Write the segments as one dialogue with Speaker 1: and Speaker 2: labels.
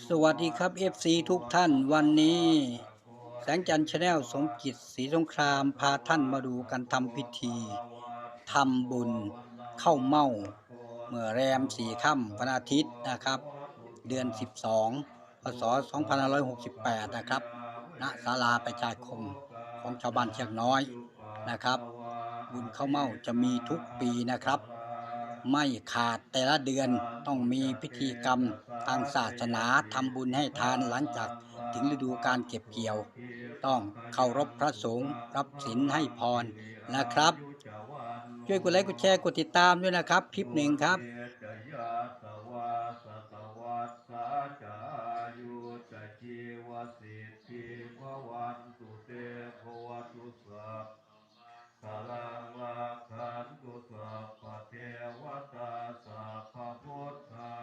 Speaker 1: สวัสดีครับ FC ทุกท่านวันนี้แสงจันทร์ชาแนลสมจิตศรีสงครามพาท่านมาดูการทำพิธีทำบุญเข้าเม่าเมื่อแรม4 ค่ำวันอาทิตย์นะครับเดือน12พศ2568นะครับณศาลาประชาคมของชาวบ้านเชียงน้อยนะครับบุญเข้าเม่าจะมีทุกปีนะครับไม่ขาดแต่ละเดือนต้องมีพิธีกรรมทางศาสนาทำบุญให้ทานหลังจากถึงฤดูการเก็บเกี่ยวต้องเคารพพระสงฆ์รับศีลให้พรนะครับช่วยกดไลค์กดแชร์กดติดตามด้วยนะครับคลิปหนึ่งครับ
Speaker 2: ชีวสิทธิภวันตุเตภวตุสัพพลังลักขันตุสัพพเทวตาสัพพพุทธา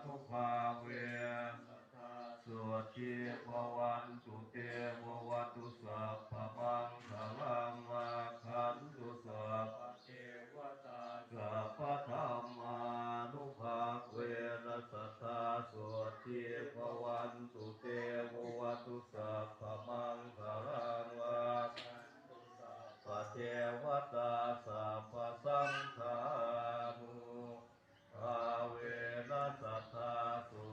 Speaker 2: นุภาเวสุชีภวันตุเตภวตุสัพพมังคลังลักขันตุสัพพเทวตาสัพพธรรมานุภาเวนัสสทาสุชีภวันตุเตภวตุสัพพมังคลังลักปเทวตาสัพพสังฆานุภาเวนัสสทธาสุ